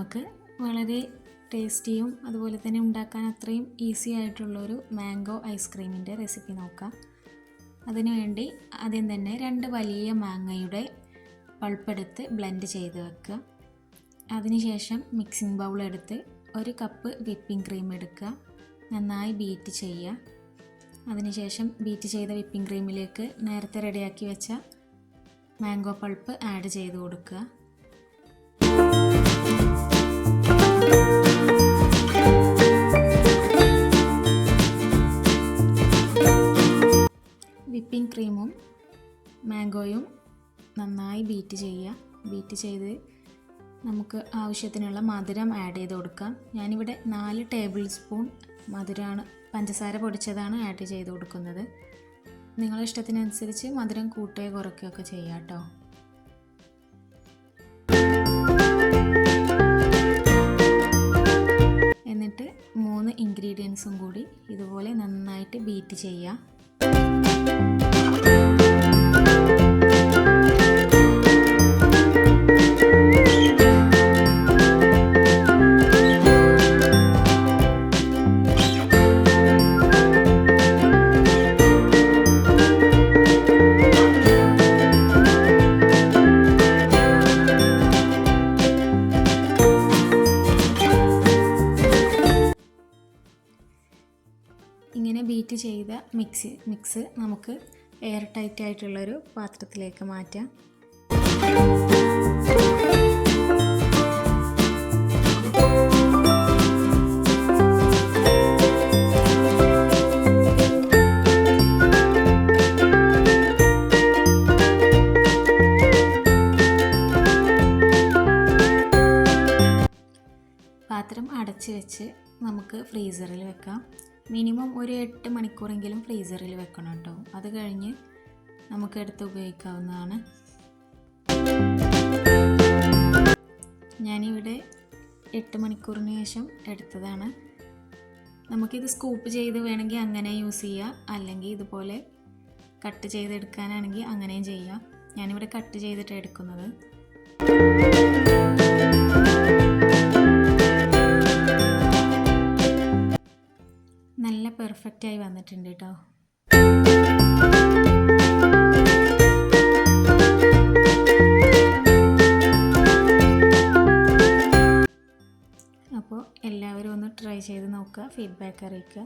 നമുക്ക് വളരെ ടേസ്റ്റിയും അതുപോലെ തന്നെ ഉണ്ടാക്കാൻ അത്രയും ഈസി ആയിട്ടുള്ളൊരു മാംഗോ ഐസ്ക്രീമിൻ്റെ റെസിപ്പി നോക്കാം. അതിനുവേണ്ടി ആദ്യം തന്നെ 2 വലിയ മാങ്ങയുടെ പൾപ്പെടുത്ത് ബ്ലെൻഡ് ചെയ്ത് വെക്കുക. അതിനുശേഷം മിക്സിംഗ് ബൗൾ എടുത്ത് 1 കപ്പ് വിപ്പിംഗ് ക്രീം എടുക്കുക. നന്നായി ബീറ്റ് ചെയ്യുക. അതിനുശേഷം ബീറ്റ് ചെയ്ത വിപ്പിംഗ് ക്രീമിലേക്ക് നേരത്തെ റെഡിയാക്കി വെച്ച മാംഗോ പൾപ്പ് ആഡ് ചെയ്ത് കൊടുക്കുക. വിപ്പിംഗ് ക്രീമും മാംഗോയും നന്നായി ബീറ്റ് ചെയ്യുക. ബീറ്റ് ചെയ്ത് നമുക്ക് ആവശ്യത്തിനുള്ള മധുരം ആഡ് ചെയ്ത് കൊടുക്കാം. ഞാനിവിടെ 4 ടേബിൾ സ്പൂൺ മധുരമാണ്, പഞ്ചസാര പൊടിച്ചതാണ് ആഡ് ചെയ്ത് കൊടുക്കുന്നത്. നിങ്ങളുടെ ഇഷ്ടത്തിനനുസരിച്ച് മധുരം കൂട്ടുകയോ കുറയ്ക്കുകയൊക്കെ ചെയ്യാം കേട്ടോ. എന്നിട്ട് 3 ഇൻഗ്രീഡിയൻസും കൂടി ഇതുപോലെ നന്നായിട്ട് ബീറ്റ് ചെയ്യുക. ഇങ്ങനെ ബീറ്റ് ചെയ്ത മിക്സ് നമുക്ക് എയർ ടൈറ്റ് ആയിട്ടുള്ളൊരു പാത്രത്തിലേക്ക് മാറ്റാം. പാത്രം അടച്ച് വെച്ച് നമുക്ക് ഫ്രീസറിൽ വെക്കാം. മിനിമം ഒരു 8 മണിക്കൂറെങ്കിലും ഫ്രീസറിൽ വെക്കണം കേട്ടോ. അത് കഴിഞ്ഞ് നമുക്ക് എടുത്ത് ഉപയോഗിക്കാവുന്നതാണ്. ഞാനിവിടെ 8 മണിക്കൂറിന് ശേഷം എടുത്തതാണ്. നമുക്കിത് സ്കൂപ്പ് ചെയ്ത് വേണമെങ്കിൽ അങ്ങനെ യൂസ് ചെയ്യാം, അല്ലെങ്കിൽ ഇതുപോലെ കട്ട് ചെയ്തെടുക്കാനാണെങ്കിൽ അങ്ങനെയും ചെയ്യാം. ഞാനിവിടെ കട്ട് ചെയ്തിട്ട് എടുക്കുന്നത്. നല്ല പെർഫെക്റ്റായി വന്നിട്ടുണ്ട് കേട്ടോ. അപ്പോൾ എല്ലാവരും ഒന്ന് ട്രൈ ചെയ്ത് നോക്കുക, ഫീഡ്ബാക്ക് അറിയിക്കുക.